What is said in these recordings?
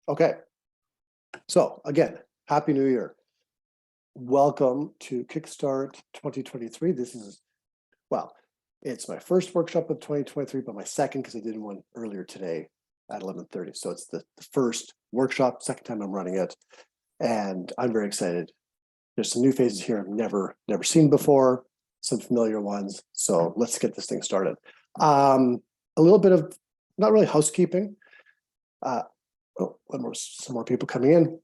Okay, so again, Happy New Year. Welcome to Kickstart 2023. Well, it's my first workshop of 2023, but my second because I did one earlier today at 11:30. So it's the first workshop, second time I'm running it, and I'm very excited. There's some new faces here I've never seen before, some familiar ones. So let's get this thing started. A little bit of, not really housekeeping. Some more people coming in.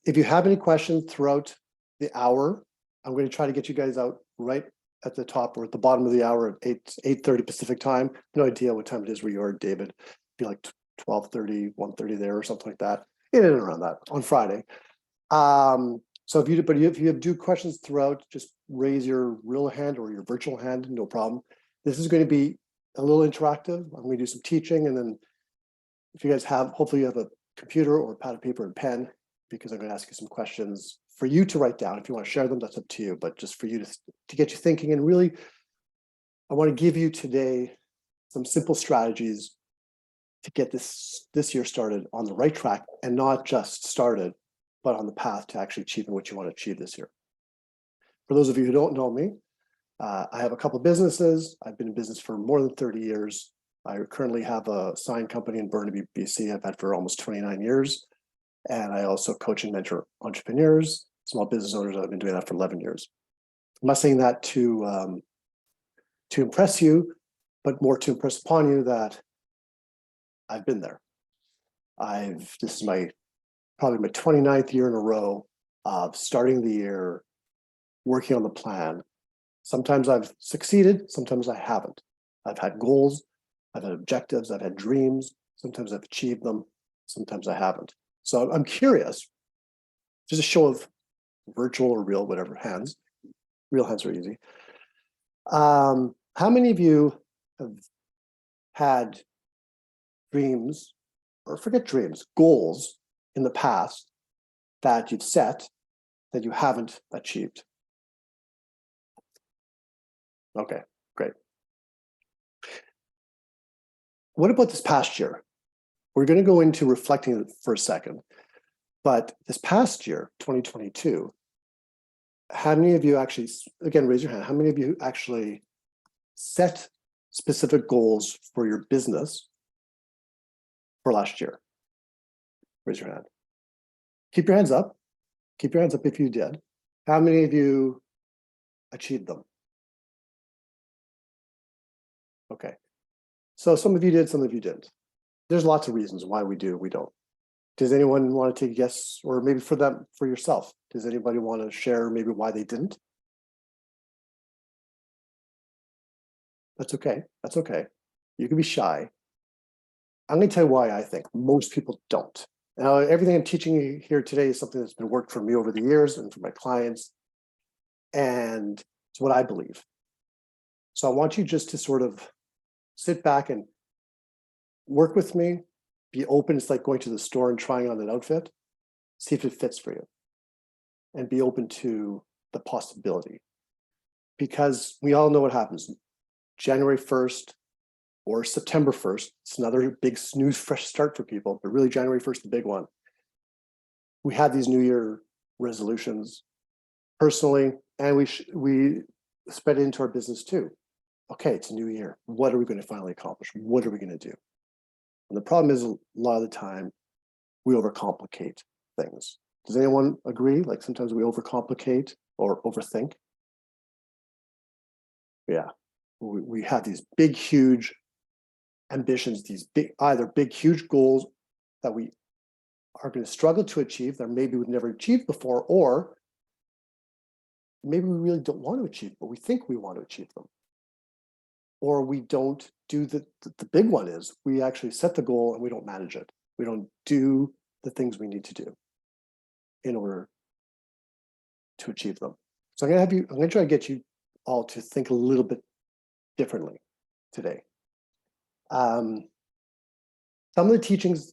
If you have any questions throughout the hour, I'm going to try to get you guys out right at the top or at the bottom of the hour at 8:30 Pacific time. No idea what time it is where you are, David. Be like 12:30, 1:30 there or something like that. In and around that on Friday. So if you do questions throughout, just raise your real hand or your virtual hand, no problem. This is going to be a little interactive. I'm going to do some teaching, and then if you guys hopefully you have a computer or a pad of paper and pen, because I'm going to ask you some questions for you to write down. If you want to share them, that's up to you, but just for you to get you thinking. And really, I want to give you today some simple strategies to get this year started on the right track, and not just started, but on the path to actually achieving what you want to achieve this year. For those of you who don't know me, I have a couple of businesses. I've been in business for more than 30 years. I currently have a sign company in Burnaby, BC. I've had for almost 29 years. And I also coach and mentor entrepreneurs, small business owners. I've been doing that for 11 years. I'm not saying that to impress you, but more to impress upon you that I've been there. This is probably my 29th year in a row of starting the year, working on the plan. Sometimes I've succeeded, sometimes I haven't. I've had goals, I've had objectives, I've had dreams. Sometimes I've achieved them, sometimes I haven't. So I'm curious, just a show of virtual or real, whatever hands. Real hands are easy. How many of you have had dreams, or forget dreams, goals in the past that you've set that you haven't achieved? Okay, great. What about this past year? We're going to go into reflecting for a second, but this past year, 2022, how many of you actually, again, raise your hand, how many of you actually set specific goals for your business for last year? Raise your hand. Keep your hands up. Keep your hands up if you did. How many of you achieved them? Okay. So some of you did, some of you didn't. There's lots of reasons why we do, we don't. Does anyone want to take a guess, or maybe for yourself? Does anybody want to share maybe why they didn't? That's okay. That's okay. You can be shy. I'm going to tell you why I think most people don't. Now, everything I'm teaching you here today is something that's been worked for me over the years and for my clients, and it's what I believe. So I want you just to sort of sit back and work with me, be open. It's like going to the store and trying on an outfit, see if it fits for you, and be open to the possibility. Because we all know what happens. January 1st or September 1st, it's another big snooze, fresh start for people, but really January 1st, the big one. We have these New Year resolutions personally, and we spread it into our business too. Okay, it's a new year. What are we going to finally accomplish? What are we going to do? And the problem is, a lot of the time, we overcomplicate things. Does anyone agree? Like sometimes we overcomplicate or overthink. Yeah, we have these big, huge ambitions, these either big, huge goals that we are going to struggle to achieve, that maybe we've never achieved before, or maybe we really don't want to achieve, but we think we want to achieve them. Or we don't do the big one is we actually set the goal and we don't manage it. We don't do the things we need to do in order to achieve them. So I'm going to try to get you all to think a little bit differently today. Some of the teachings,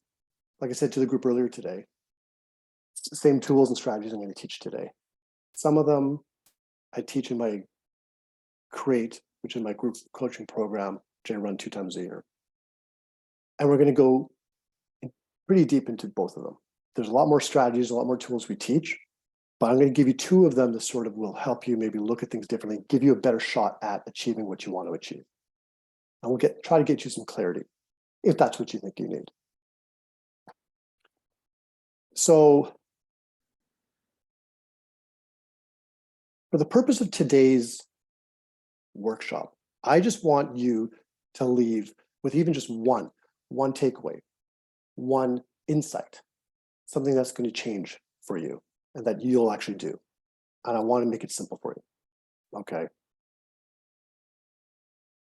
like I said to the group earlier today, same tools and strategies I'm going to teach today. Some of them I teach in my Create, which is my group coaching program, which I run 2 times a year. And we're going to go pretty deep into both of them. There's a lot more strategies, a lot more tools we teach, but I'm going to give you two of them that sort of will help you maybe look at things differently, give you a better shot at achieving what you want to achieve. And we'll try to get you some clarity if that's what you think you need. So for the purpose of today's workshop, I just want you to leave with even just one takeaway, one insight, something that's going to change for you and that you'll actually do. And I want to make it simple for you. Okay.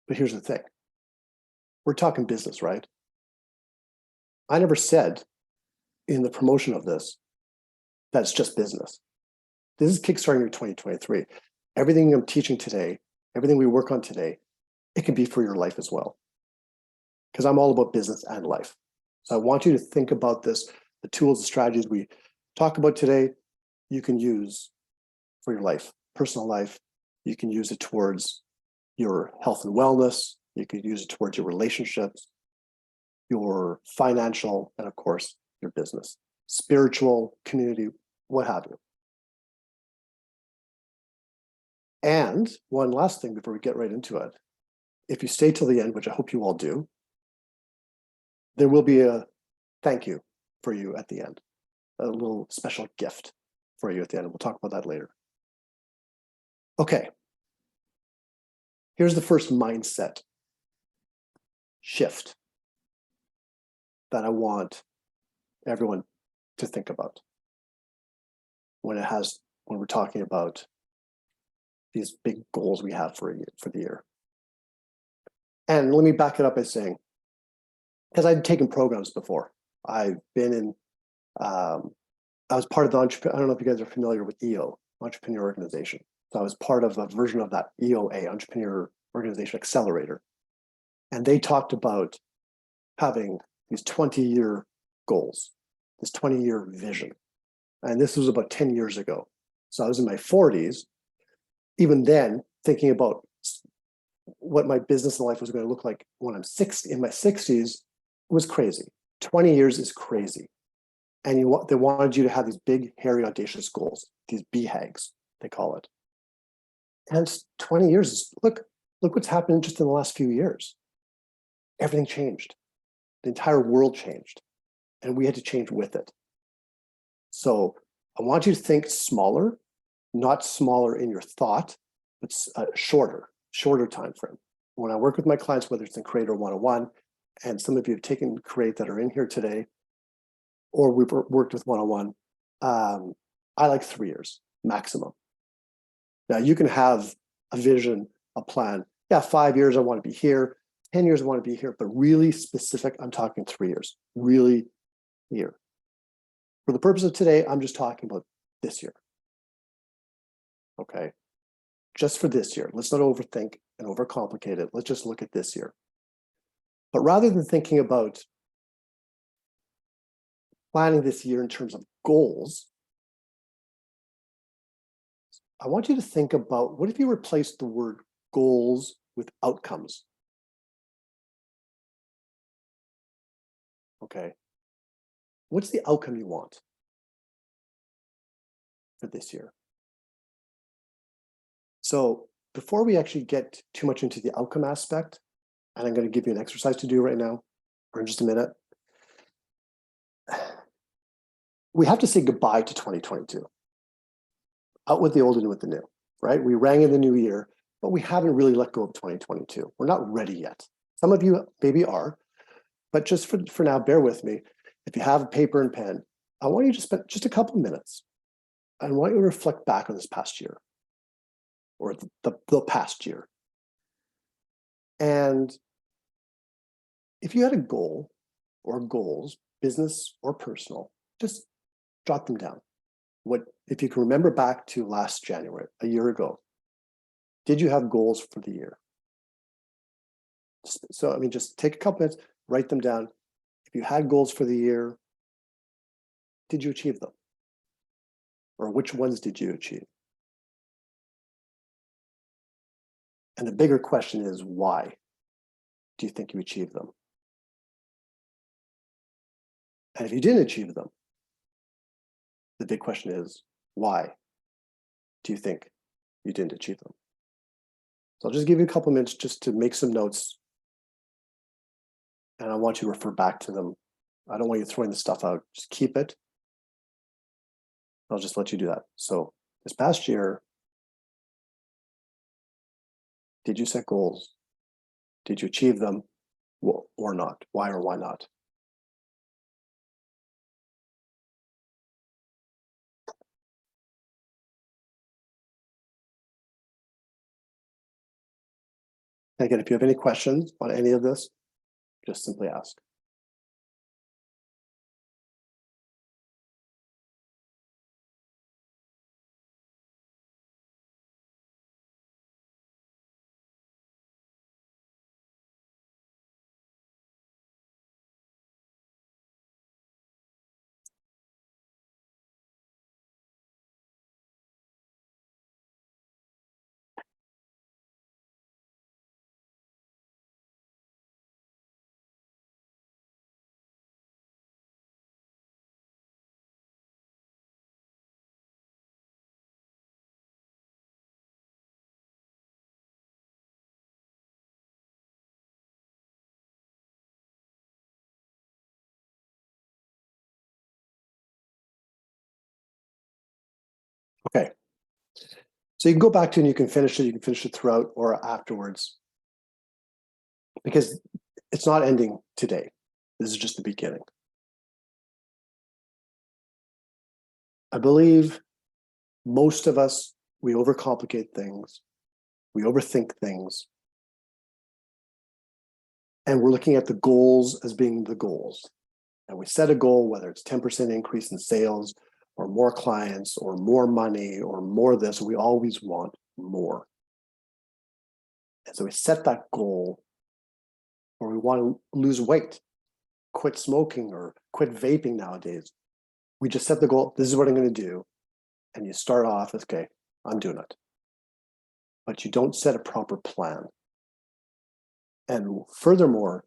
But here's the thing. We're talking business, right? I never said in the promotion of this that it's just business. This is Kickstarting Your 2023. Everything I'm teaching today, everything we work on today, it can be for your life as well. Because I'm all about business and life. So I want you to think about this, the tools, the strategies we talk about today, you can use for your life, personal life. You can use it towards your health and wellness. You can use it towards your relationships, your financial, and of course, your business, spiritual, community, what have you. And one last thing before we get right into it, if you stay till the end, which I hope you all do, there will be a thank you for you at the end, a little special gift for you at the end. We'll talk about that later. Okay. Here's the first mindset shift that I want everyone to think about when we're talking about these big goals we have for the year. And let me back it up by saying, because I've taken programs before. I've been in, I was part of the I don't know if you guys are familiar with EO, Entrepreneur Organization. So I was part of a version of that EOA, Entrepreneur Organization Accelerator. And they talked about having these 20-year goals, this 20-year vision. And this was about 10 years ago. So I was in my 40s, even then thinking about what my business and life was going to look like when I'm in my 60s was crazy. 20 years is crazy. And they wanted you to have these big, hairy, audacious goals, these BHAGs, they call it. And 20 years, look what's happened just in the last few years. Everything changed. The entire world changed. And we had to change with it. So I want you to think smaller, not smaller in your thought, but shorter time frame. When I work with my clients, whether it's in Create or one-on-one, and some of you have taken Create that are in here today, or we've worked with one-on-one, I like 3 years maximum. Now you can have a vision, a plan. Yeah, 5 years I want to be here, 10 years I want to be here, but really specific, I'm talking 3 years, really here. For the purpose of today, I'm just talking about this year. Okay, just for this year. Let's not overthink and overcomplicate it. Let's just look at this year. But rather than thinking about planning this year in terms of goals, I want you to think about, what if you replace the word goals with outcomes? Okay. What's the outcome you want for this year? So before we actually get too much into the outcome aspect, and I'm going to give you an exercise to do right now, or in just a minute, we have to say goodbye to 2022. Out with the old and in with the new, right? We rang in the new year, but we haven't really let go of 2022. We're not ready yet. Some of you maybe are, but just for now, bear with me. If you have a paper and pen, I want you to spend just a couple of minutes. I want you to reflect back on this past year, or the past year. And if you had a goal or goals, business or personal, just jot them down. If you can remember back to last January, a year ago, did you have goals for the year? So, I mean, just take a couple minutes, write them down. If you had goals for the year, did you achieve them? Or which ones did you achieve? And the bigger question is, why do you think you achieved them? And if you didn't achieve them, the big question is, why do you think you didn't achieve them? So I'll just give you a couple minutes just to make some notes. And I want you to refer back to them. I don't want you throwing the stuff out. Just keep it. I'll just let you do that. So this past year, did you set goals? Did you achieve them or not? Why or why not? And again, if you have any questions on any of this, just simply ask. Okay. So you can go back to and you can finish it. You can finish it throughout or afterwards, because it's not ending today. This is just the beginning. I believe most of us, we overcomplicate things. We overthink things. And we're looking at the goals as being the goals. And we set a goal, whether it's 10% increase in sales or more clients or more money or more this, we always want more. And so we set that goal, or we want to lose weight, quit smoking or quit vaping nowadays. We just set the goal, this is what I'm going to do. And you start off as, okay, I'm doing it. But you don't set a proper plan. And furthermore,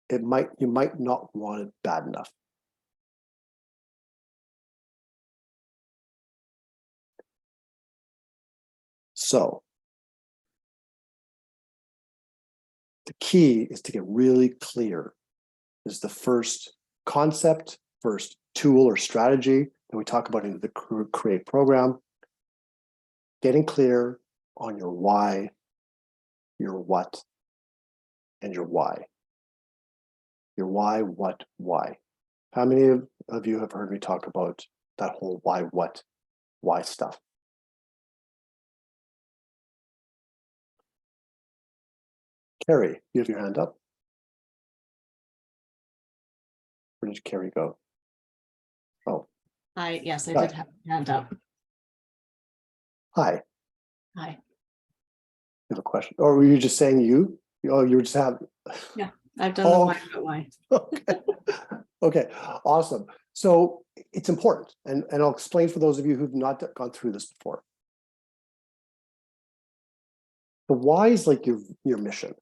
you might not want it bad enough. So the key is to get really clear. This is the first concept, first tool or strategy that we talk about in the Create program. Getting clear on your why, your what, and your why. Your why, what, why. How many of you have heard me talk about that whole why, what, why stuff? Carrie, you have your hand up. Where did Carrie go? Oh. Yes, I did have a hand up. Hi. Hi. You have a question? Or were you just saying you? Oh, you were just having. Yeah, I've done the why, but why. Okay. Okay, awesome. So it's important, and I'll explain for those of you who've not gone through this before. The why is like your mission.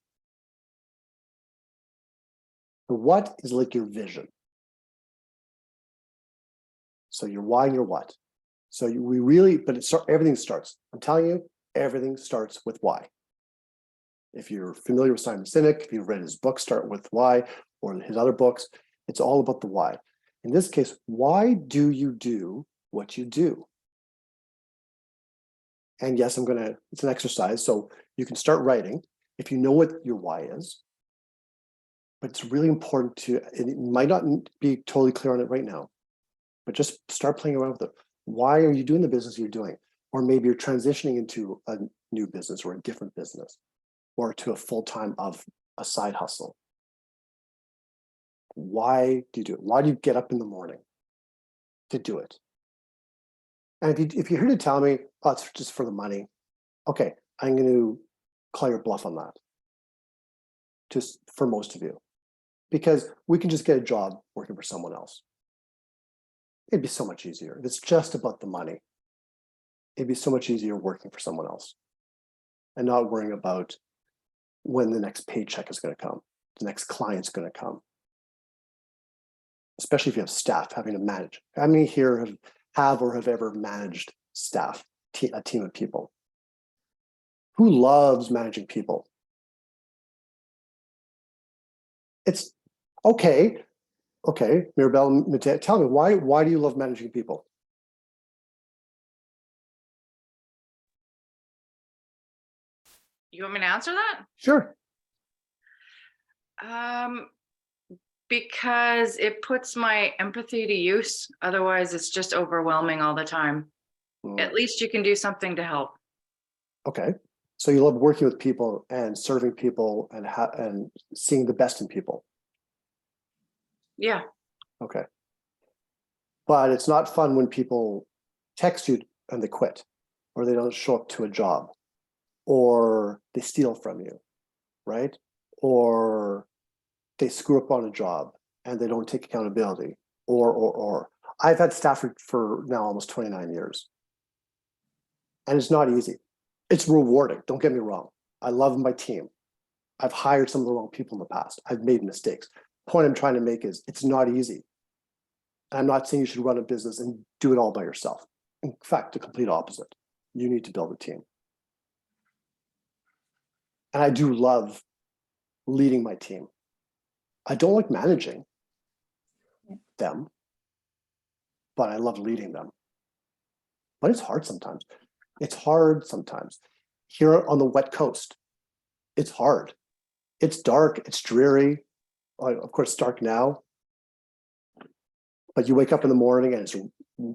The what is like your vision. So your why and your what. So everything starts. I'm telling you, everything starts with why. If you're familiar with Simon Sinek, if you've read his book, Start With Why, or his other books, it's all about the why. In this case, why do you do what you do? And yes, it's an exercise, so you can start writing if you know what your why is. But it's really important it might not be totally clear on it right now, but just start playing around with it. Why are you doing the business you're doing? Or maybe you're transitioning into a new business or a different business, or to a full-time of a side hustle. Why do you do it? Why do you get up in the morning to do it? And if you're here to tell me, oh, it's just for the money, okay, I'm going to call your bluff on that. Just for most of you, because we can just get a job working for someone else. It'd be so much easier. If it's just about the money, it'd be so much easier working for someone else and not worrying about when the next paycheck is going to come, the next client's going to come. especially if you have staff having to manage. How many here have or have ever managed staff, a team of people? Who loves managing people? It's okay. Okay, Mirabelle, tell me why do you love managing people? You want me to answer that? Sure. Because it puts my empathy to use. Otherwise, it's just overwhelming all the time. At least you can do something to help. Okay. So you love working with people and serving people and seeing the best in people. Yeah. Okay. But it's not fun when people text you and they quit, or they don't show up to a job, or they steal from you, right? Or they screw up on a job and they don't take accountability, or. I've had staff for now almost 29 years. And it's not easy. It's rewarding, don't get me wrong. I love my team. I've hired some of the wrong people in the past. I've made mistakes. The point I'm trying to make is it's not easy. I'm not saying you should run a business and do it all by yourself. In fact, the complete opposite. You need to build a team. And I do love leading my team. I don't like managing them, but I love leading them. But it's hard sometimes. It's hard sometimes. Here on the wet coast, it's hard. It's dark, it's dreary. Of course, it's dark now. But you wake up in the morning and it's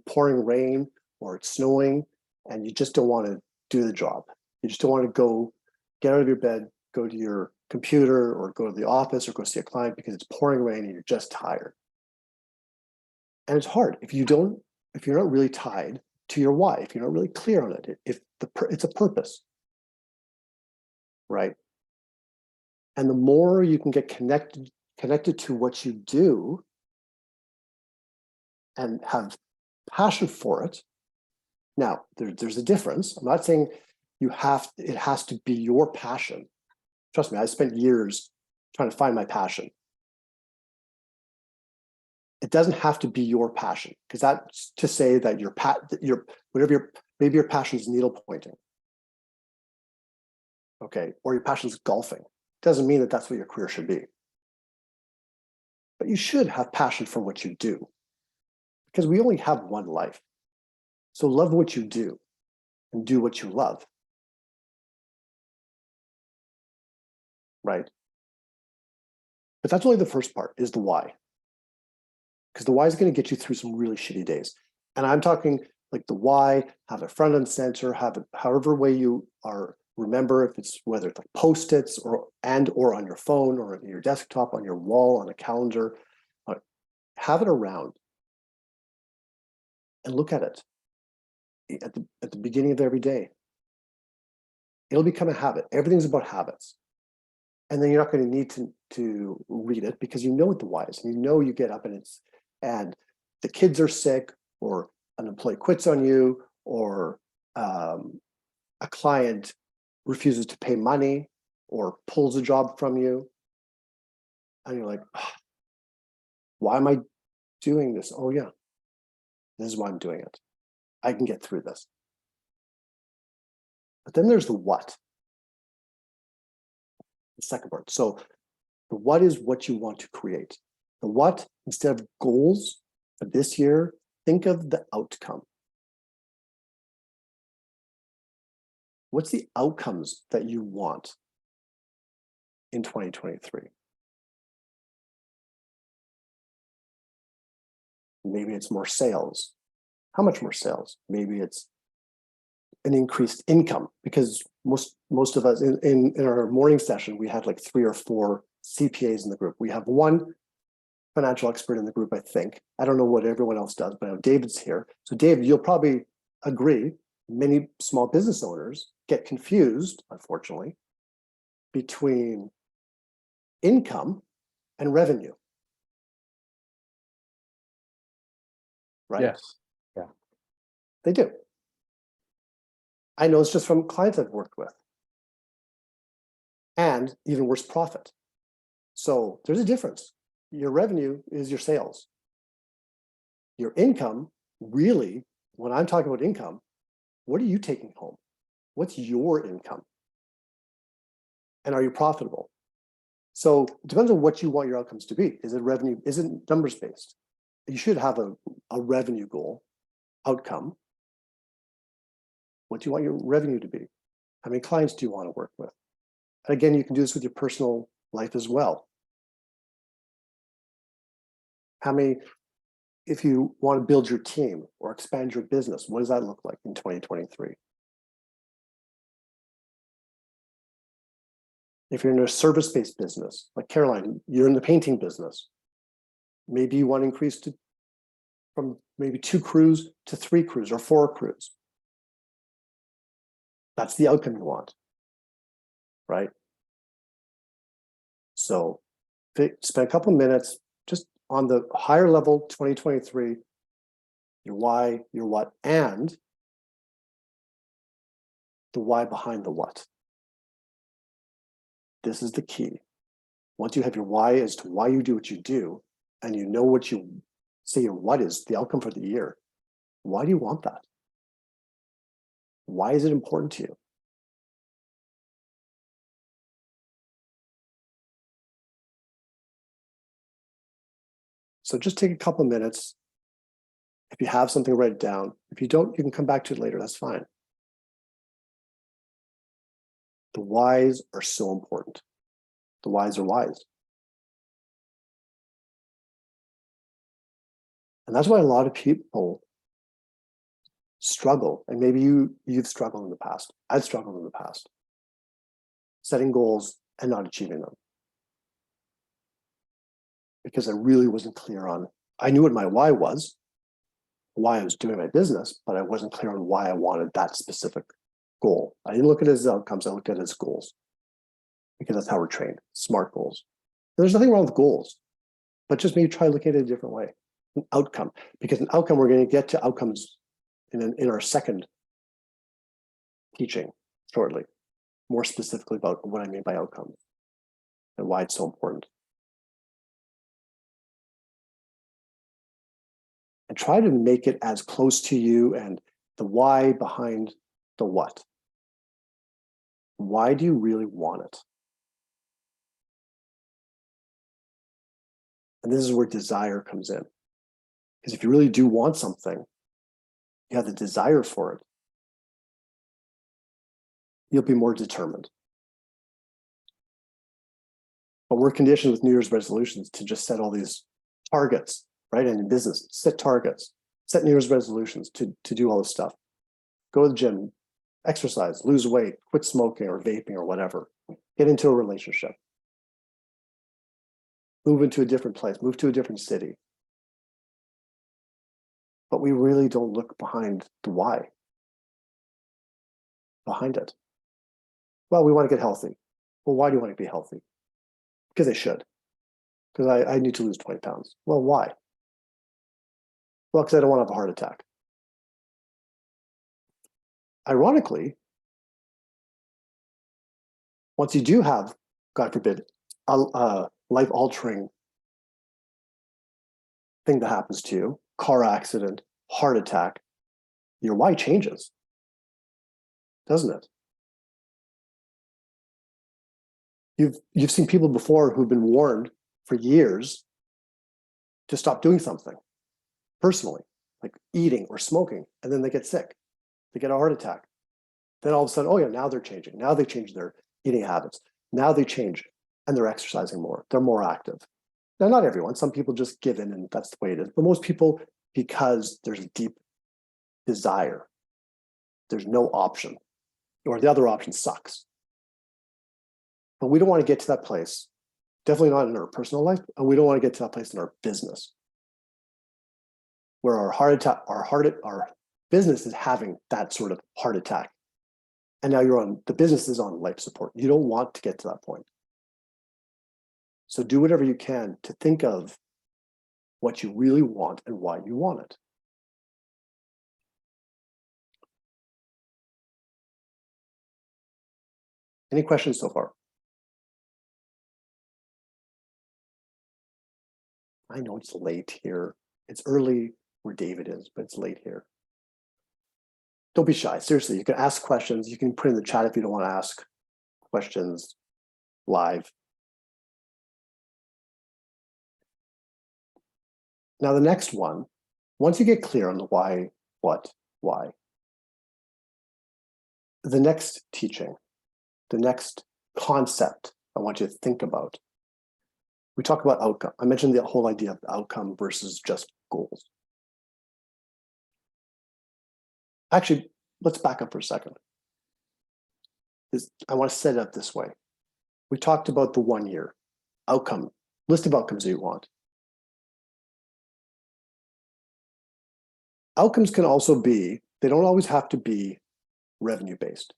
pouring rain or it's snowing and you just don't want to do the job. You just don't want to go get out of your bed, go to your computer or go to the office or go see a client because it's pouring rain and you're just tired. And it's hard if you're not really tied to your why, if you're not really clear on it, if it's a purpose, right? And the more you can get connected to what you do and have passion for it. Now, there's a difference. I'm not saying it has to be your passion. Trust me, I spent years trying to find my passion. It doesn't have to be your passion, because that's to say that maybe your passion is needle pointing. Okay, or your passion is golfing. Doesn't mean that that's what your career should be. But you should have passion for what you do, because we only have one life. So love what you do and do what you love. Right? But that's only the first part, is the why. Because the why is going to get you through some really shitty days. And I'm talking like the why, have it front and center, have it however way you are. Remember, if it's whether it's like Post-its or on your phone or on your desktop, on your wall, on a calendar, have it around and look at it at the beginning of every day. It'll become a habit. Everything's about habits. And then you're not going to need to read it because you know what the why is. And you know you get up and the kids are sick, or an employee quits on you, or a client refuses to pay money or pulls a job from you. And you're like, oh, why am I doing this? Oh yeah, this is why I'm doing it. I can get through this. But then there's the what. The second part. So the what is what you want to create. The what, instead of goals for this year, think of the outcome. What's the outcomes that you want in 2023? Maybe it's more sales. How much more sales? Maybe it's an increased income, because most of us in our morning session, we had like 3 or 4 CPAs in the group. We have one financial expert in the group, I think. I don't know what everyone else does, but I know David's here. So David, you'll probably agree, many small business owners get confused, unfortunately, between income and revenue. Right? Yes. Yeah. They do. I know it's just from clients I've worked with. And even worse, profit. So there's a difference. Your revenue is your sales. Your income, really, when I'm talking about income, what are you taking home? What's your income? And are you profitable? So it depends on what you want your outcomes to be. Is it revenue? Is it numbers based? You should have a revenue goal, outcome. What do you want your revenue to be? How many clients do you want to work with? And again, you can do this with your personal life as well. How many, if you want to build your team or expand your business, what does that look like in 2023? If you're in a service-based business, like Caroline, you're in the painting business. Maybe you want to increase from maybe 2 crews to 3 crews or 4 crews. That's the outcome you want, right? So spend a couple of minutes just on the higher level 2023, your why, your what, and the why behind the what. This is the key. Once you have your why as to why you do what you do, and you know what you say your what is, the outcome for the year, why do you want that? Why is it important to you? So just take a couple of minutes. If you have something, write it down. If you don't, you can come back to it later. That's fine. The whys are so important. The whys are whys. And that's why a lot of people struggle. And maybe you've struggled in the past. I've struggled in the past. Setting goals and not achieving them. Because I really wasn't clear on, I knew what my why was, why I was doing my business, but I wasn't clear on why I wanted that specific goal. I didn't look at it as outcomes, I looked at it as goals. Because that's how we're trained, SMART goals. There's nothing wrong with goals, but just maybe try looking at it a different way. An outcome, because an outcome, we're going to get to outcomes in our second teaching shortly, more specifically about what I mean by outcomes and why it's so important. And try to make it as close to you and the why behind the what. Why do you really want it? And this is where desire comes in. Because if you really do want something, you have the desire for it, you'll be more determined. But we're conditioned with New Year's resolutions to just set all these targets, right? And in business, set targets, set New Year's resolutions to do all this stuff. Go to the gym, exercise, lose weight, quit smoking or vaping or whatever. Get into a relationship. Move into a different place, move to a different city. But we really don't look behind the why. Behind it. Well, we want to get healthy. Well, why do you want to be healthy? Because I should. Because I need to lose 20 pounds. Well, why? Well, because I don't want to have a heart attack. Ironically, once you do have, God forbid, a life-altering thing that happens to you, car accident, heart attack, your why changes, doesn't it? You've seen people before who've been warned for years to stop doing something personally, like eating or smoking, and then they get sick. They get a heart attack. Then all of a sudden, oh yeah, now they're changing. Now they change their eating habits. Now they change and they're exercising more. They're more active. Now, not everyone. Some people just give in and that's the way it is. But most people, because there's a deep desire, there's no option, or the other option sucks. But we don't want to get to that place. Definitely not in our personal life, and we don't want to get to that place in our business, where our heart attack, our business is having that sort of heart attack, and now the business is on life support. You don't want to get to that point. So do whatever you can to think of what you really want and why you want it. Any questions so far? I know it's late here. It's early. where David is, but it's late here. Don't be shy. Seriously, you can ask questions. You can put in the chat if you don't want to ask questions live. Now, the next one, once you get clear on the why, what, why, the next teaching, the next concept I want you to think about, we talk about outcome. I mentioned the whole idea of outcome versus just goals. Actually, let's back up for a second. I want to set it up this way. We talked about the 1 year outcome, list of outcomes that you want. Outcomes can also be, they don't always have to be revenue based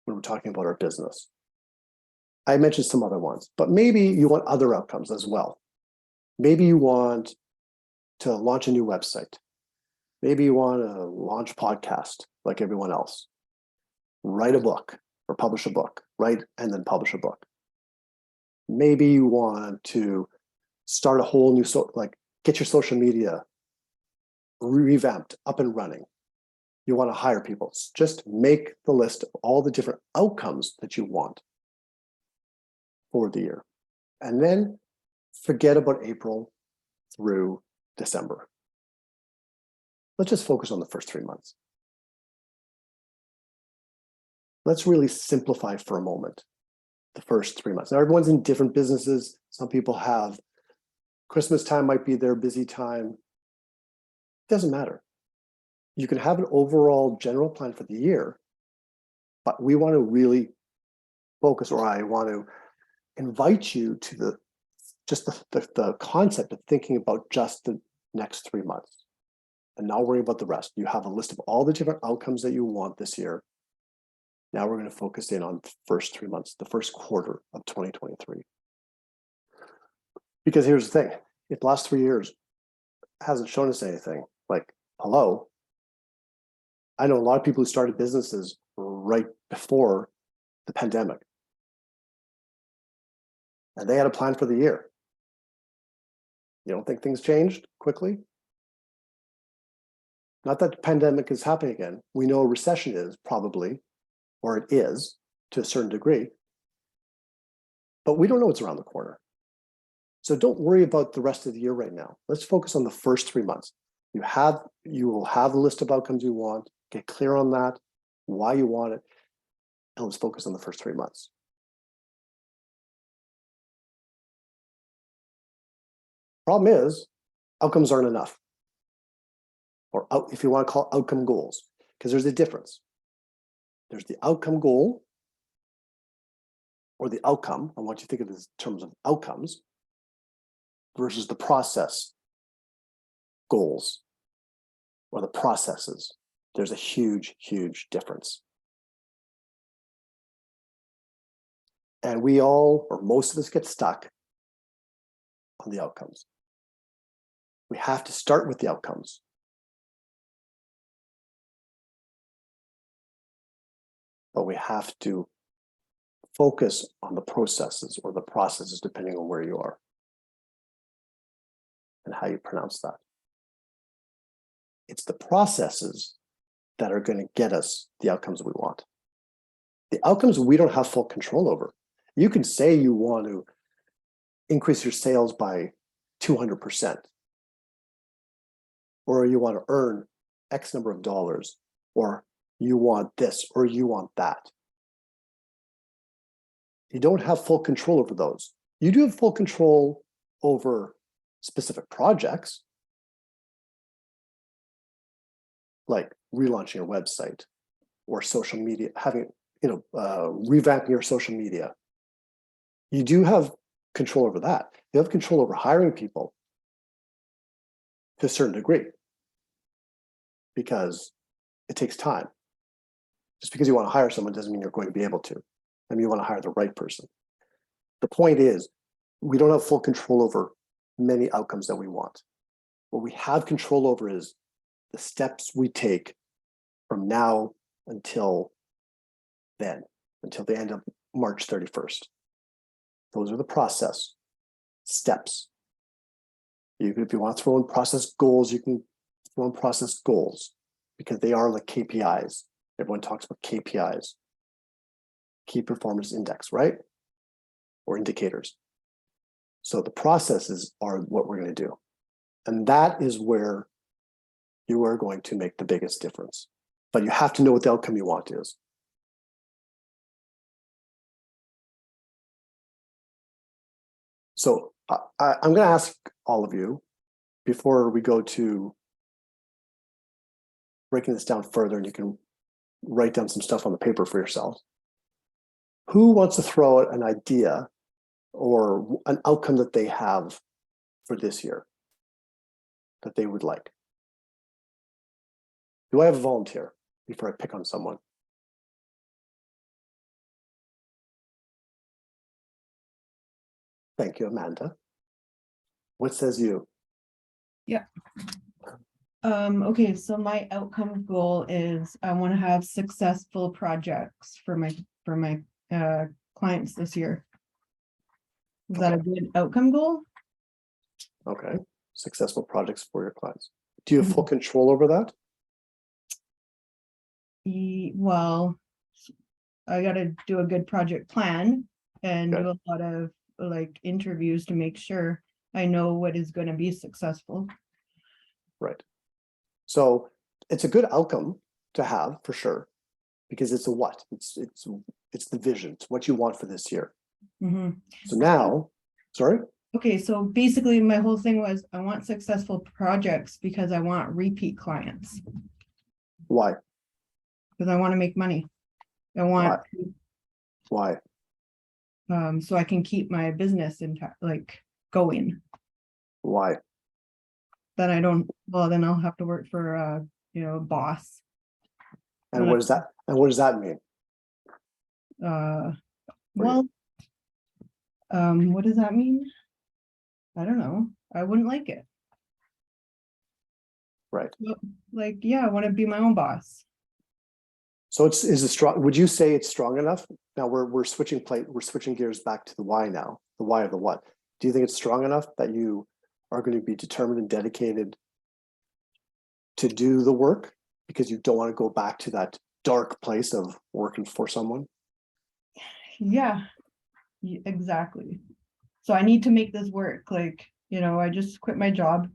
when we're talking about our business. I mentioned some other ones, but maybe you want other outcomes as well. Maybe you want to launch a new website. Maybe you want to launch a podcast like everyone else. Write a book or publish a book, write and then publish a book. Maybe you want to start a whole new, get your social media revamped, up and running. You want to hire people. Just make the list of all the different outcomes that you want for the year. And then forget about April through December. Let's just focus on the first 3 months. Let's really simplify for a moment the first 3 months. Now, everyone's in different businesses. Some people have Christmas time might be their busy time. Doesn't matter. You can have an overall general plan for the year, but we want to really focus, or I want to invite you to the concept of thinking about just the next 3 months and not worry about the rest. You have a list of all the different outcomes that you want this year. Now we're going to focus in on the first 3 months, the first quarter of 2023. Because here's the thing, if the last 3 years hasn't shown us anything, like, hello, I know a lot of people who started businesses right before the pandemic. And they had a plan for the year. You don't think things changed quickly? Not that the pandemic is happening again. We know a recession is probably, or it is to a certain degree, but we don't know what's around the corner. So don't worry about the rest of the year right now. Let's focus on the first 3 months. You will have a list of outcomes you want, get clear on that, why you want it, and let's focus on the first 3 months. Problem is, outcomes aren't enough. Or if you want to call it outcome goals, because there's a difference. There's the outcome goal, or the outcome. I want you to think of this in terms of outcomes, versus the process goals, or the processes. There's a huge, huge difference. And we all, or most of us, get stuck on the outcomes. We have to start with the outcomes. But we have to focus on the processes, or the processes, depending on where you are and how you pronounce that. It's the processes that are going to get us the outcomes we want. The outcomes we don't have full control over. You can say you want to increase your sales by 200%, or you want to earn X number of dollars, or you want this, or you want that. You don't have full control over those. You do have full control over specific projects, like relaunching your website or social media, revamping your social media. You do have control over that. You have control over hiring people to a certain degree, because it takes time. Just because you want to hire someone doesn't mean you're going to be able to. I mean, you want to hire the right person. The point is, we don't have full control over many outcomes that we want. What we have control over is the steps we take from now until then, until the end of March 31st. Those are the process steps. If you want to throw in process goals, you can we want process goals because they are like KPIs. Everyone talks about KPIs, key performance index, right? Or indicators. So the processes are what we're going to do. And that is where you are going to make the biggest difference. But you have to know what the outcome you want is. So I'm going to ask all of you, before we go to breaking this down further, and you can write down some stuff on the paper for yourself. Who wants to throw out an idea or an outcome that they have for this year that they would like? Do I have a volunteer before I pick on someone? Thank you, Amanda. What says you? Yeah. Okay, so my outcome goal is I want to have successful projects for my clients this year. Is that a good outcome goal? Okay, successful projects for your clients. Do you have full control over that? Well, I got to do a good project plan and do a lot of like interviews to make sure I know what is going to be successful. Right. So it's a good outcome to have for sure, because it's a what? It's the vision. It's what you want for this year. Mm-hmm. So now, sorry? Okay, so basically my whole thing was I want successful projects because I want repeat clients. Why? Because I want to make money. I want Why? So I can keep my business like going. Why? Then I don't, well, then I'll have to work for a boss. And what does that? And what does that mean? Well, what does that mean? I don't know. I wouldn't like it. Right. Like, yeah, I want to be my own boss. So is it strong? Would you say it's strong enough? Now we're switching gears back to the why now, the why of the what. Do you think it's strong enough that you are going to be determined and dedicated to do the work because you don't want to go back to that dark place of working for someone? Yeah, exactly. So I need to make this work. Like, I just quit my job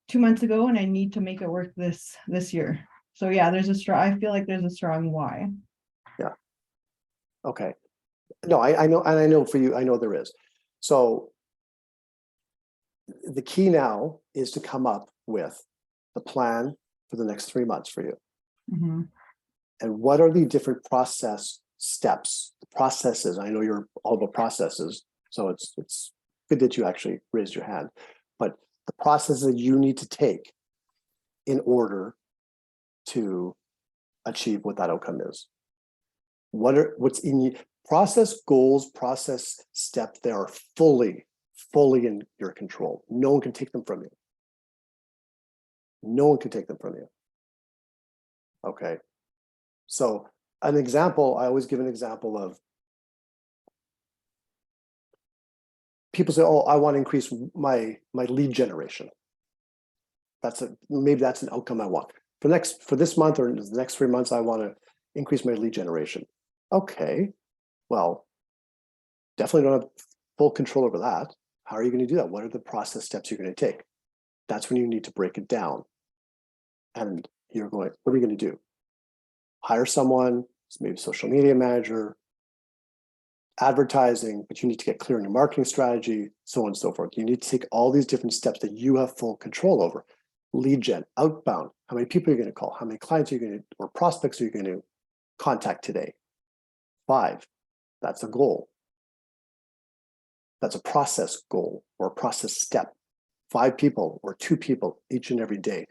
2 months ago and I need to make it work this year. So yeah, I feel like there's a strong why. Yeah. Okay. No, I know, and I know for you, I know there is. So the key now is to come up with the plan for the next 3 months for you. Mm-hmm. And what are the different process steps, the processes? I know you're all about processes, so it's good that you actually raised your hand, but the processes that you need to take in order to achieve what that outcome is. What's in you? Process goals, process steps, they are fully in your control. No one can take them from you. No one can take them from you. Okay. So an example, I always give an example of people say, oh, I want to increase my lead generation. Maybe that's an outcome I want. For this month or the next 3 months, I want to increase my lead generation. Okay, well, definitely don't have full control over that. How are you going to do that? What are the process steps you're going to take? That's when you need to break it down. And you're going, what are you going to do? Hire someone, maybe social media manager, advertising, but you need to get clear on your marketing strategy, so on and so forth. You need to take all these different steps that you have full control over. Lead gen, outbound, how many people are you going to call? How many clients are you going to, or prospects are you going to contact today? 5, that's a goal. That's a process goal or a process step. 5 people or 2 people each and every day.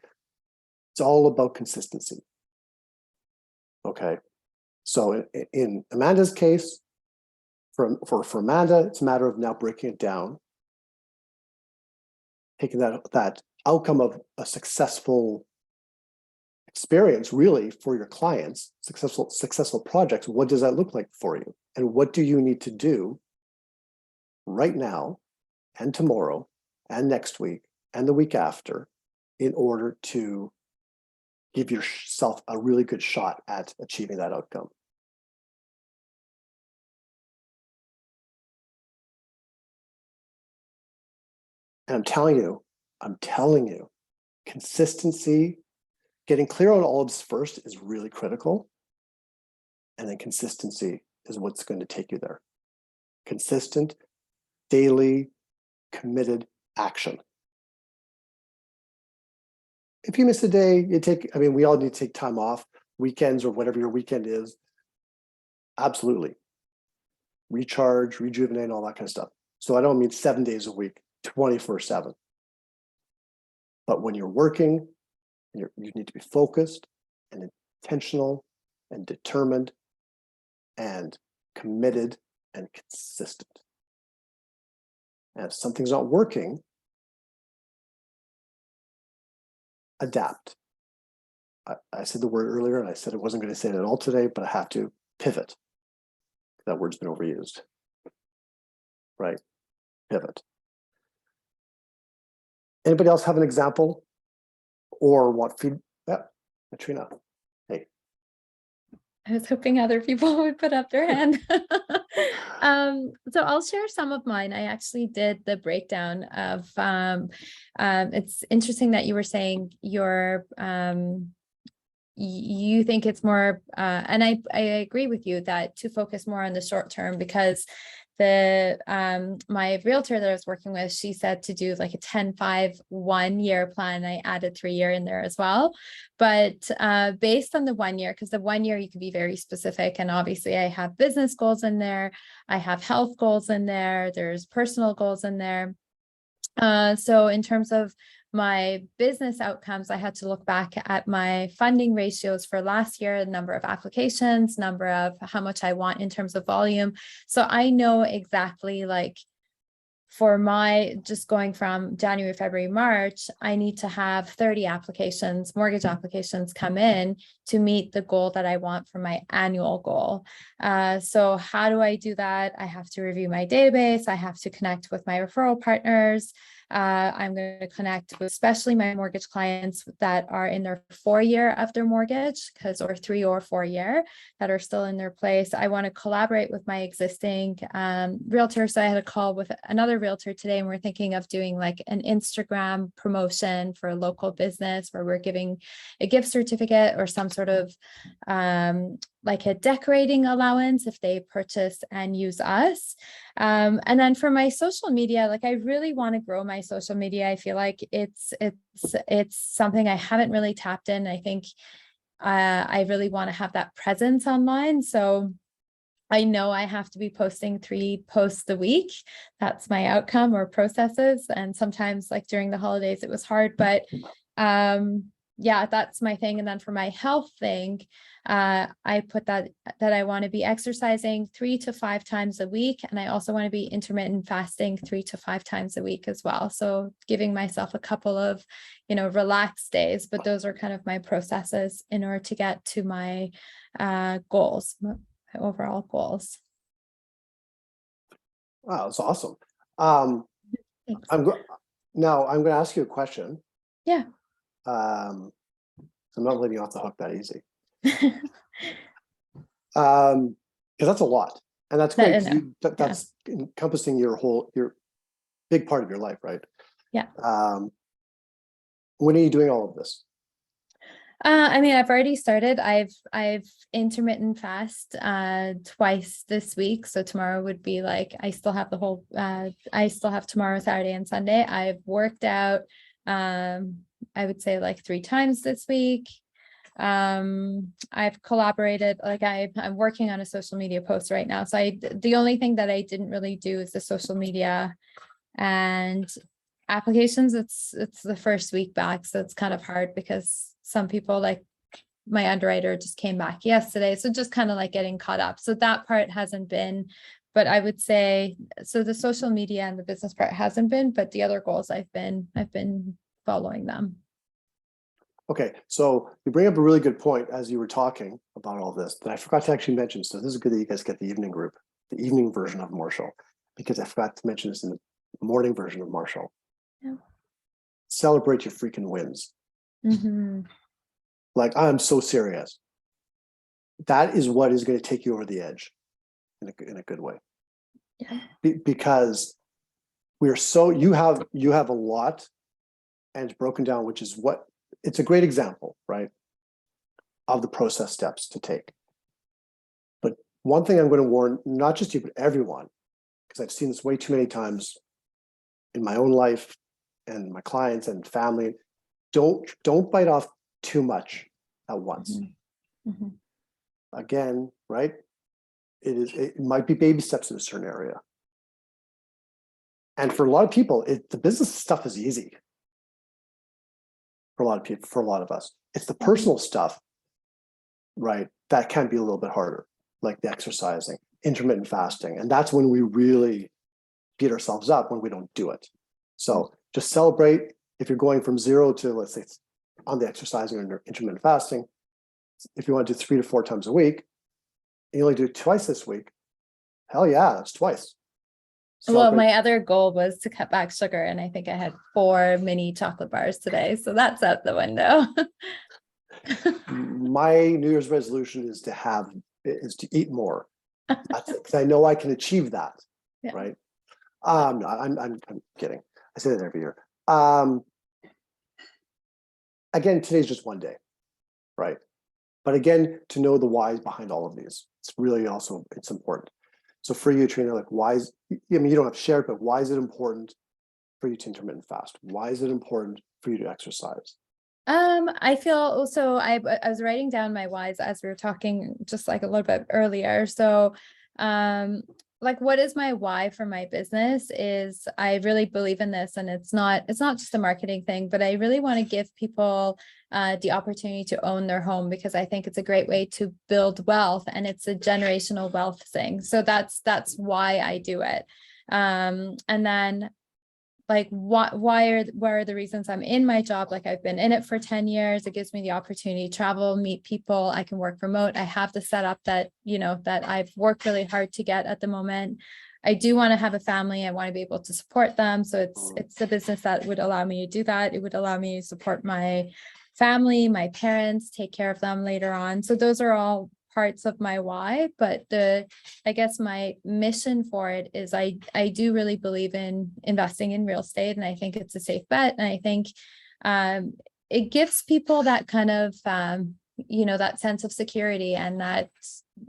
It's all about consistency. Okay. So in Amanda's case, for Amanda, it's a matter of now breaking it down, taking that outcome of a successful experience really for your clients, successful projects. What does that look like for you? And what do you need to do right now and tomorrow and next week and the week after in order to give yourself a really good shot at achieving that outcome. And I'm telling you, consistency, getting clear on all of this first is really critical. And then consistency is what's going to take you there. Consistent, daily, committed action. If you miss a day, we all need to take time off, weekends or whatever your weekend is. Absolutely. Recharge, rejuvenate, all that kind of stuff. So I don't mean 7 days a week, 24/7. But when you're working, you need to be focused and intentional and determined and committed and consistent. And if something's not working, adapt. I said the word earlier, and I said I wasn't going to say it at all today, but I have to pivot. That word's been overused. Right? Pivot. Anybody else have an example or want feedback? Yeah, Katrina. Hey. I was hoping other people would put up their hand. So I'll share some of mine. I actually did the breakdown of, it's interesting that you were saying your, you think it's more, and I agree with you that to focus more on the short term, because the my realtor that I was working with, she said to do like a 10-5 1-year plan. I added 3-year in there as well. But based on the 1 year, because the 1 year you can be very specific. And obviously I have business goals in there. I have health goals in there. There's personal goals in there. So in terms of my business outcomes, I had to look back at my funding ratios for last year, the number of applications, number of how much I want in terms of volume. So I know exactly, like, for my just going from January, February, March, I need to have 30 applications, mortgage applications come in to meet the goal that I want for my annual goal. So how do I do that? I have to review my database. I have to connect with my referral partners. I'm going to connect with especially my mortgage clients that are in their 4-year of their mortgage, or 3 or 4 year that are still in their place. I want to collaborate with my existing realtor. So I had a call with another realtor today, and we're thinking of doing like an Instagram promotion for a local business where we're giving a gift certificate or some sort of like a decorating allowance if they purchase and use us. And then for my social media, like, I really want to grow my social media. I feel like it's something I haven't really tapped in. I think I really want to have that presence online. So I know I have to be posting 3 posts a week. That's my outcome or processes. And sometimes, like during the holidays, it was hard, but yeah, that's my thing. And then for my health thing, I put that I want to be exercising 3 to 5 times a week. And I also want to be intermittent fasting 3 to 5 times a week as well. So giving myself a couple of, relaxed days, but those are kind of my processes in order to get to my goals, my overall goals. Wow, that's awesome. Thanks. Now I'm going to ask you a question. Yeah. I'm not letting you off the hook that easy. Because that's a lot, and that's great. That's encompassing your big part of your life, right? Yeah. When are you doing all of this? I mean, I've already started. I've intermittent fast twice this week. So tomorrow would be like, I still have tomorrow, Saturday and Sunday. I've worked out, I would say like 3 times this week. I've collaborated, like I'm working on a social media post right now. So the only thing that I didn't really do is the social media and applications. It's the first week back. So it's kind of hard because some people, like my underwriter, just came back yesterday. So just kind of like getting caught up. So that part hasn't been, but I would say, so the social media and the business part hasn't been, but the other goals I've been following them. Okay, so you bring up a really good point as you were talking about all this that I forgot to actually mention. So this is good that you guys get the evening group, the evening version of Marshall, because I forgot to mention this in the morning version of Marshall. Yeah. celebrate your freaking wins. Mhm. Like, I'm so serious. That is what is going to take you over the edge in a good way. Yeah. Because you have a lot, and it's broken down, which is what it's a great example, right, of the process steps to take. But one thing I'm going to warn, not just you, but everyone, because I've seen this way too many times in my own life and my clients and family, don't bite off too much at once. Mhm. Again, right? It might be baby steps in a certain area. And for a lot of people, the business stuff is easy. For a lot of people, for a lot of us, it's the personal stuff, right, that can be a little bit harder, like the exercising, intermittent fasting. And that's when we really beat ourselves up when we don't do it. So just celebrate if you're going from 0 to, let's say, on the exercising or intermittent fasting. If you want to do 3 to 4 times a week, and you only do twice this week, hell yeah, that's twice. Well, Celebrate. my other goal was to cut back sugar, and I think I had 4 mini chocolate bars today, so that's out the window. My New Year's resolution is to eat more. Because I know I can achieve that, Yeah. right? No, I'm kidding. I say that every year. Again, today's just one day, right? But again, to know the whys behind all of these, it's really also, it's important. So for you, Trina, like, why is, I mean, you don't have to share it, but why is it important for you to intermittent fast? Why is it important for you to exercise? I feel also I was writing down my whys as we were talking just like a little bit earlier. So like, what is my why for my business is I really believe in this, and it's not just a marketing thing, but I really want to give people the opportunity to own their home, because I think it's a great way to build wealth, and it's a generational wealth thing. So that's why I do it. And then, like, what are the reasons I'm in my job? Like, I've been in it for 10 years. It gives me the opportunity to travel, meet people. I can work remote. I have the setup that, that I've worked really hard to get at the moment. I do want to have a family. I want to be able to support them. So it's a business that would allow me to do that. It would allow me to support my family, my parents, take care of them later on. So those are all parts of my why, but I guess my mission for it is I do really believe in investing in real estate, and I think it's a safe bet. And I think it gives people that kind of that sense of security, and that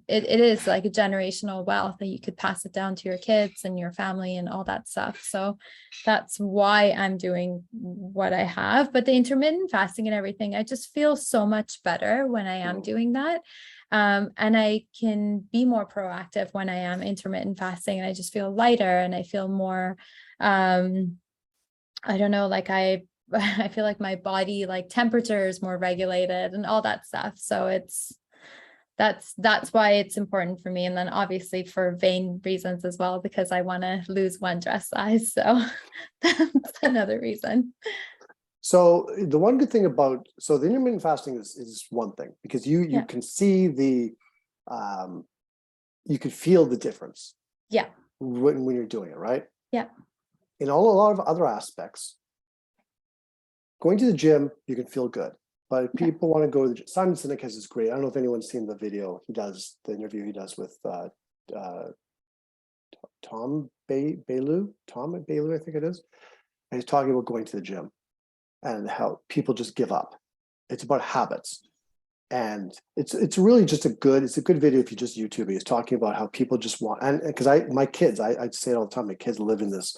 it is like a generational wealth that you could pass it down to your kids and your family and all that stuff. So that's why I'm doing what I have. But the intermittent fasting and everything, I just feel so much better when I am doing that. And I can be more proactive when I am intermittent fasting, and I just feel lighter, and I feel more, I don't know, like I feel like my body, like, temperature is more regulated and all that stuff. So that's why it's important for me. And then obviously for vain reasons as well, because I want to lose 1 dress size. So that's another reason. So the one good thing about, so the intermittent fasting is one thing, because you can see you can feel the difference. Yeah. When you're doing it, right? Yeah. In a lot of other aspects, going to the gym, you can feel good. But if people want to go to the gym, Simon Sinek has this great, I don't know if anyone's seen the video he does, the interview he does with Tom Bailou, I think it is. And he's talking about going to the gym and how people just give up. It's about habits. And it's really just a good video if you just YouTube it. He's talking about how people just want, and because my kids, I say it all the time, my kids live in this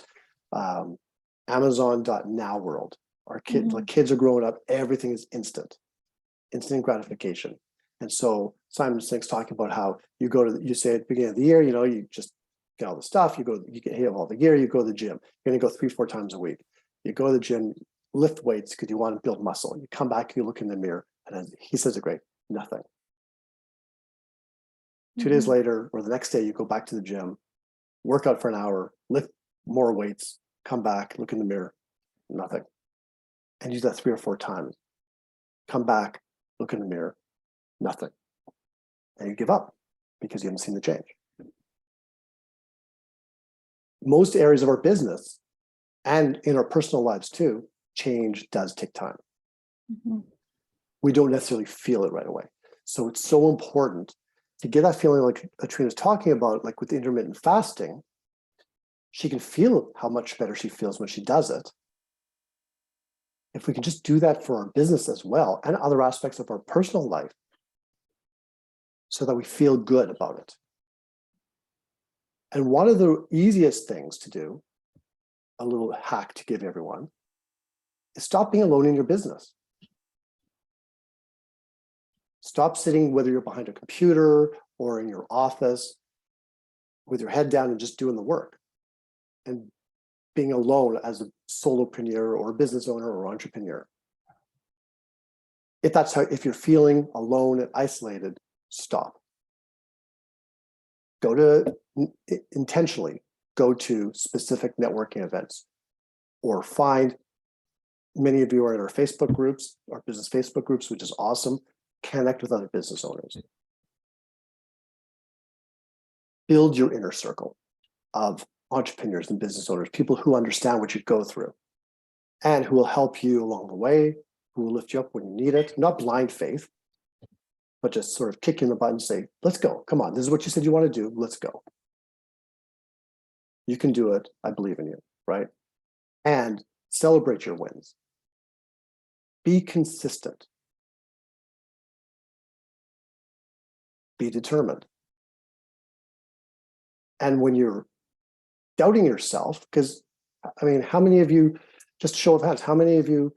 Amazon.now world. Our kids, like, kids are growing up, everything is instant gratification. And so Simon Sinek's talking about how you say at the beginning of the year, you just get all the stuff, you have all the gear, you go to the gym, you're gonna go 3-4 times a week. You go to the gym, lift weights because you want to build muscle. You come back, you look in the mirror, and then he says it great, nothing. 2 days later, or the next day, you go back to the gym, work out for an hour, lift more weights, come back, look in the mirror, nothing. And use that 3 or 4 times. Come back, look in the mirror, nothing. And you give up because you haven't seen the change. Most areas of our business and in our personal lives too, change does take time. Mhm. We don't necessarily feel it right away. So it's so important to get that feeling like Trina's talking about, like with intermittent fasting. She can feel how much better she feels when she does it. If we can just do that for our business as well and other aspects of our personal life so that we feel good about it. And one of the easiest things to do, a little hack to give everyone, is stop being alone in your business. Stop sitting, whether you're behind a computer or in your office, with your head down and just doing the work. And being alone as a solopreneur or a business owner or entrepreneur. If you're feeling alone and isolated, stop. Intentionally go to specific networking events, or find, many of you are in our Facebook groups, our business Facebook groups, which is awesome. Connect with other business owners. Build your inner circle of entrepreneurs and business owners, people who understand what you go through and who will help you along the way, who will lift you up when you need it. Not blind faith, but just sort of kick in the butt and say, let's go. Come on, this is what you said you want to do. Let's go. You can do it. I believe in you, right? And celebrate your wins. Be consistent. Be determined. And when you're doubting yourself, because I mean, how many of you, just show of hands, how many of you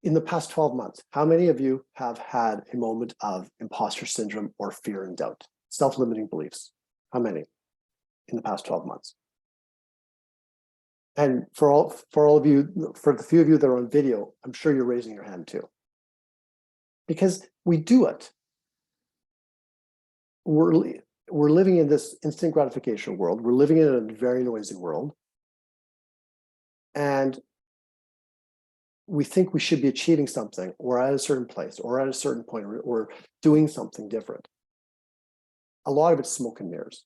in the past 12 months, how many of you have had a moment of imposter syndrome or fear and doubt, self-limiting beliefs? How many in the past 12 months? And for all of you, for the few of you that are on video, I'm sure you're raising your hand too. Because we do it. We're living in this instant gratification world. We're living in a very noisy world. And we think we should be achieving something or at a certain place or at a certain point or doing something different. A lot of it's smoke and mirrors.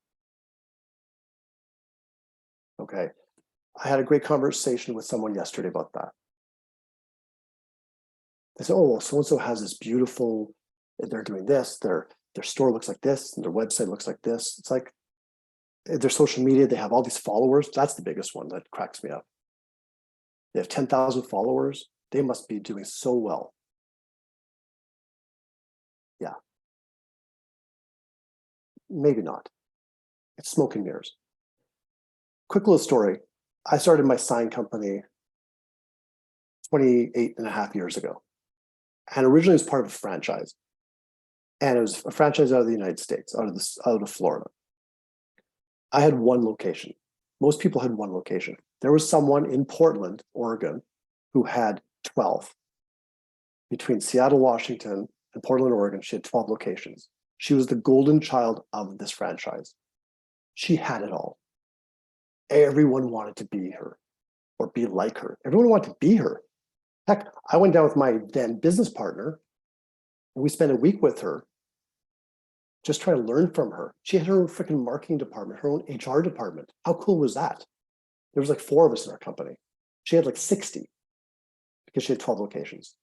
Okay. I had a great conversation with someone yesterday about that. They said, oh, well, so-and-so has this beautiful, they're doing this, their store looks like this, and their website looks like this. It's like their social media, they have all these followers. That's the biggest one that cracks me up. They have 10,000 followers. They must be doing so well. Yeah. Maybe not. It's smoke and mirrors. Quick little story. I started my sign company 28 and a half years ago. And originally it was part of a franchise. And it was a franchise out of the United States, out of Florida. I had one location. Most people had one location. There was someone in Portland, Oregon, who had 12. Between Seattle, Washington, and Portland, Oregon, she had 12 locations. She was the golden child of this franchise. She had it all. Everyone wanted to be her or be like her. Everyone wanted to be her. Heck, I went down with my then business partner, and we spent a week with her just trying to learn from her. She had her own freaking marketing department, her own HR department. How cool was that? There was like 4 of us in our company. She had like 60 because she had 12 locations.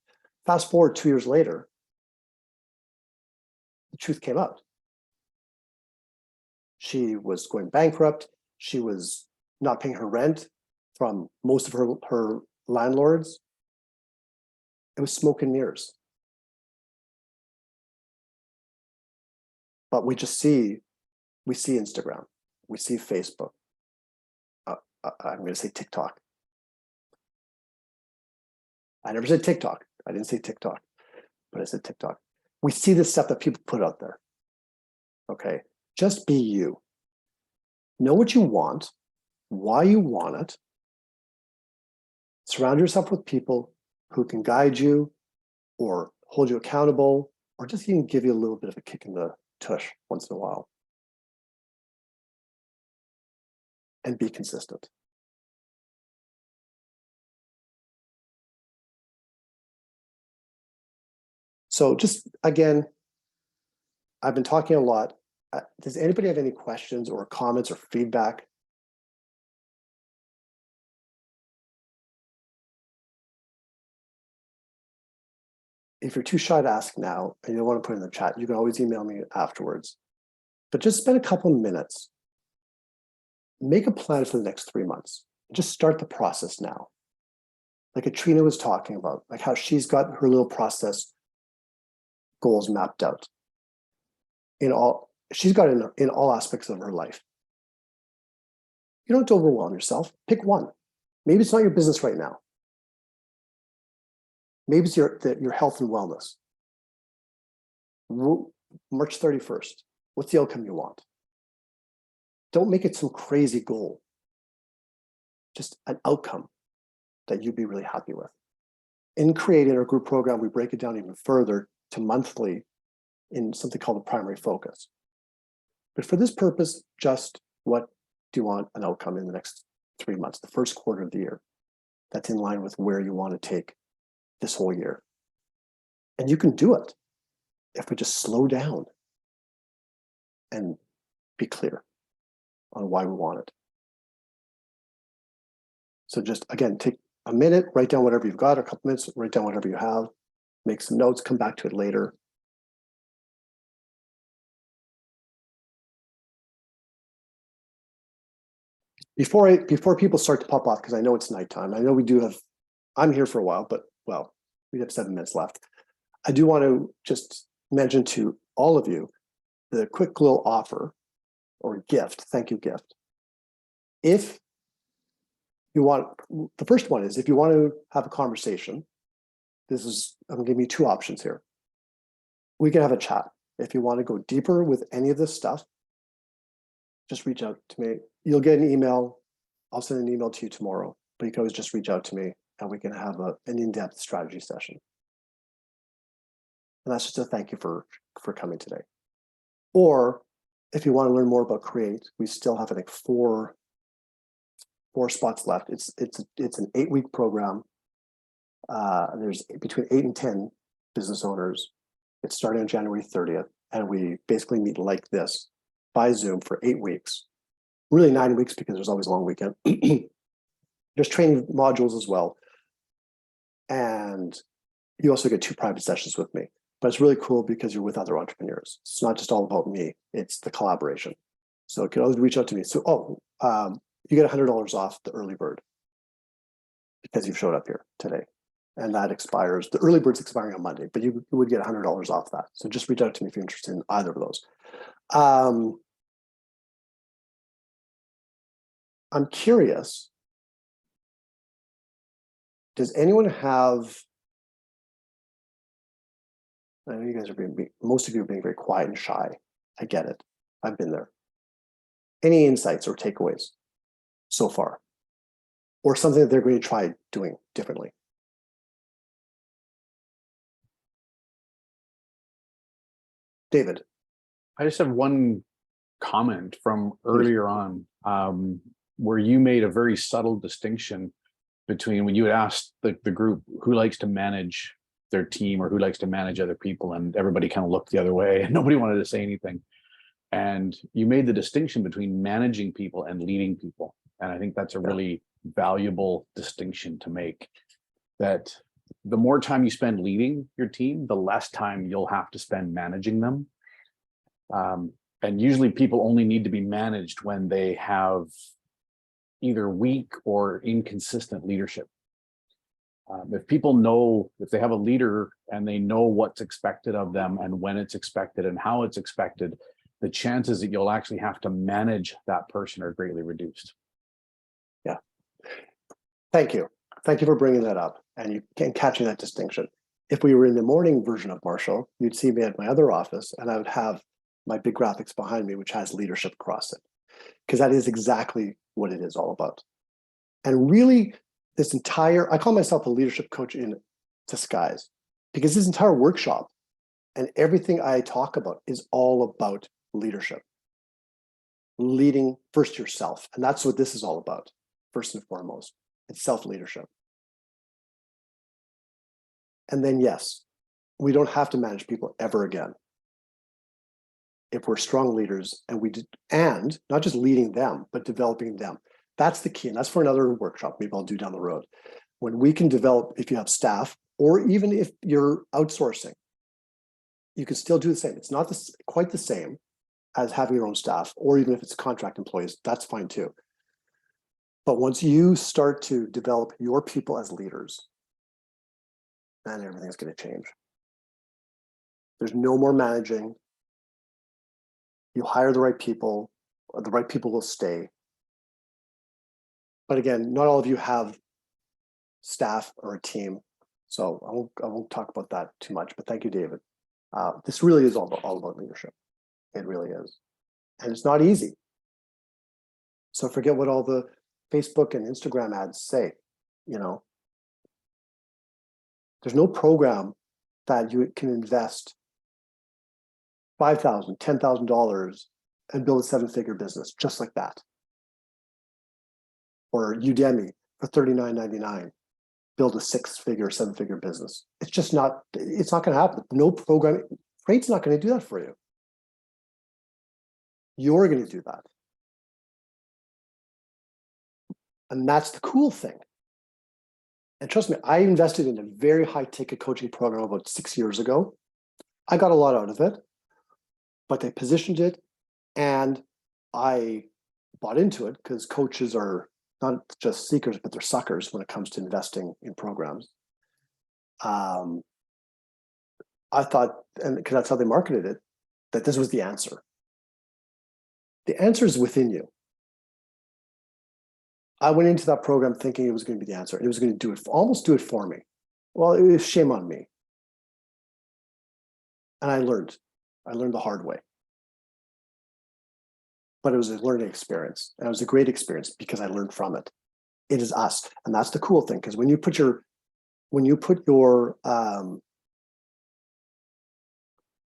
Fast forward 2 years later, the truth came out. She was going bankrupt. She was not paying her rent from most of her landlords. It was smoke and mirrors. But we see Instagram, we see Facebook. I'm going to say TikTok. I never said TikTok. I didn't say TikTok, but I said TikTok. We see the stuff that people put out there. Okay, just be you. Know what you want, why you want it. Surround yourself with people who can guide you or hold you accountable or just even give you a little bit of a kick in the tush once in a while. And be consistent. So just, again, I've been talking a lot. Does anybody have any questions or comments or feedback? if you're too shy to ask now and you don't want to put it in the chat, you can always email me afterwards. But just spend a couple of minutes. Make a plan for the next 3 months. Just start the process now. Like Katrina was talking about, like how she's got her little process goals mapped out. She's got it in all aspects of her life. You don't have to overwhelm yourself. Pick one. Maybe it's not your business right now. Maybe it's your health and wellness. March 31st. What's the outcome you want? Don't make it some crazy goal. Just an outcome that you'd be really happy with. In creating our group program, we break it down even further to monthly in something called a primary focus. But for this purpose, just what do you want an outcome in the next 3 months, the first quarter of the year, that's in line with where you want to take this whole year. And you can do it if we just slow down and be clear on why we want it. So just, again, take a minute, write down whatever you've got, a couple minutes, write down whatever you have, make some notes, come back to it later. Before people start to pop off, because I know it's nighttime, I know we do have, I'm here for a while, but well, we have 7 minutes left. I do want to just mention to all of you the quick little offer or gift, thank you gift. If you want, the first one is if you want to have a conversation, I'm giving you 2 options here. We can have a chat. If you want to go deeper with any of this stuff, just reach out to me. You'll get an email. I'll send an email to you tomorrow, but you can always just reach out to me and we can have an in-depth strategy session. And that's just a thank you for coming today. Or if you want to learn more about Create, we still have, I think, four spots left. It's an 8-week program. There's between 8 and 10 business owners. It's starting on January 30th, and we basically meet like this by Zoom for 8 weeks. Really 9 weeks because there's always a long weekend. There's training modules as well. And you also get 2 private sessions with me. But it's really cool because you're with other entrepreneurs. It's not just all about me, it's the collaboration. So you can always reach out to me. So, you get $100 off the early bird because you've showed up here today. And that expires, the early bird's expiring on Monday, but you would get $100 off that. So just reach out to me if you're interested in either of those. I'm curious, does anyone have, I know you guys are most of you are being very quiet and shy. I get it. I've been there. Any insights or takeaways so far? Or something that they're going to try doing differently? David. I just have one comment from earlier on where you made a very subtle distinction between when you had asked the group who likes to manage their team or who likes to manage other people, and everybody kind of looked the other way and nobody wanted to say anything. And you made the distinction between managing people and leading people. And I think that's a really valuable distinction to make, that the more time you spend leading your team, the less time you'll have to spend managing them. And usually people only need to be managed when they have either weak or inconsistent leadership. If people know, if they have a leader and they know what's expected of them and when it's expected and how it's expected, the chances that you'll actually have to manage that person are greatly reduced. Yeah. Thank you. Thank you for bringing that up and catching that distinction. If we were in the morning version of Marshall, you'd see me at my other office and I would have my big graphics behind me, which has leadership across it, because that is exactly what it is all about. And really, this entire, I call myself a leadership coach in disguise, because this entire workshop and everything I talk about is all about leadership. Leading first yourself. And that's what this is all about, first and foremost. It's self-leadership. And then, yes, we don't have to manage people ever again. If we're strong leaders and not just leading them, but developing them. That's the key. And that's for another workshop, maybe I'll do down the road. When we can develop, if you have staff, or even if you're outsourcing, you can still do the same. It's not quite the same as having your own staff, or even if it's contract employees, that's fine too. But once you start to develop your people as leaders, then everything's going to change. There's no more managing. You hire the right people, or the right people will stay. But again, not all of you have staff or a team, so I won't talk about that too much. But thank you, David. This really is all about leadership. It really is, and it's not easy. So forget what all the Facebook and Instagram ads say. You know, there's no program that you can invest $5,000, $10,000 and build a 7-figure business just like that. Or Udemy for $39.99, build a 6-figure, 7-figure business. It's just not, it's not going to happen. No program, Freight's not going to do that for you. You're going to do that. And that's the cool thing. And trust me, I invested in a very high ticket coaching program about 6 years ago. I got a lot out of it, but they positioned it and I bought into it because coaches are not just seekers, but they're suckers when it comes to investing in programs. I thought, and because that's how they marketed it, that this was the answer. The answer is within you. I went into that program thinking it was going to be the answer. It was going to do it, almost do it for me. Well, it was shame on me. And I learned the hard way. But it was a learning experience. And it was a great experience because I learned from it. It is us. And that's the cool thing. Because when you put your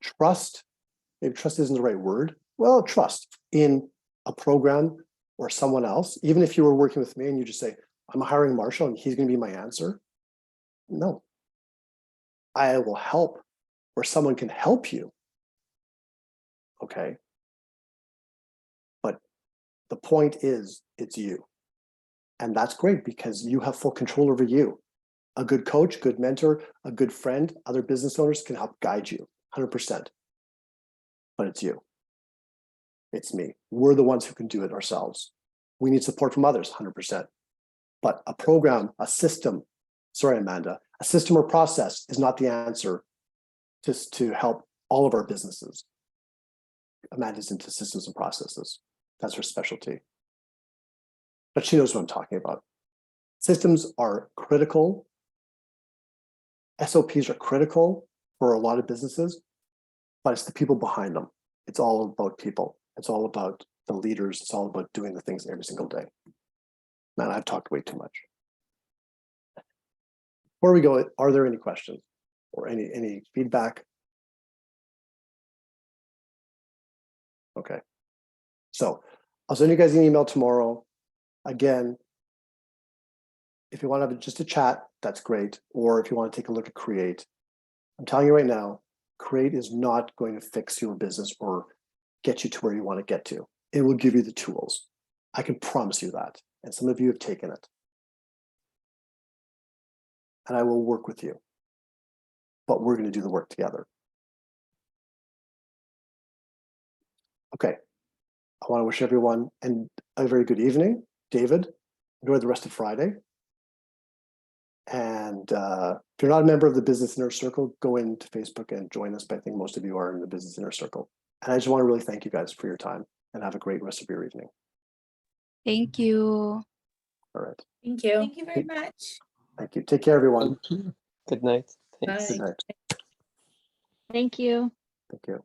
trust, maybe trust isn't the right word. Well, trust in a program or someone else, even if you were working with me and you just say, I'm hiring Marshall and he's going to be my answer. No, I will help where someone can help you. Okay. But the point is, it's you. And that's great because you have full control over you. A good coach, good mentor, a good friend, other business owners can help guide you 100%. But it's you. It's me. We're the ones who can do it ourselves. We need support from others 100%. But a program, a system, sorry, Amanda, a system or process is not the answer to help all of our businesses. Amanda's into systems and processes. That's her specialty. But she knows what I'm talking about. Systems are critical. SOPs are critical for a lot of businesses, but it's the people behind them. It's all about people. It's all about the leaders. It's all about doing the things every single day. Man, I've talked way too much. Before we go, are there any questions or any feedback? Okay. So I'll send you guys an email tomorrow. Again, if you want to have just a chat, that's great. Or if you want to take a look at Create, I'm telling you right now, Create is not going to fix your business or get you to where you want to get to. It will give you the tools. I can promise you that. And some of you have taken it. And I will work with you. But we're going to do the work together. Okay. I want to wish everyone a very good evening. David, enjoy the rest of Friday. And if you're not a member of the Business Inner Circle, go into Facebook and join us. But I think most of you are in the Business Inner Circle. And I just want to really thank you guys for your time and have a great rest of your evening. Thank you. All right. Thank you. Thank you very much. Thank you. Take care, everyone. Good night. Thanks. Bye. Good night. Thank you. Thank you.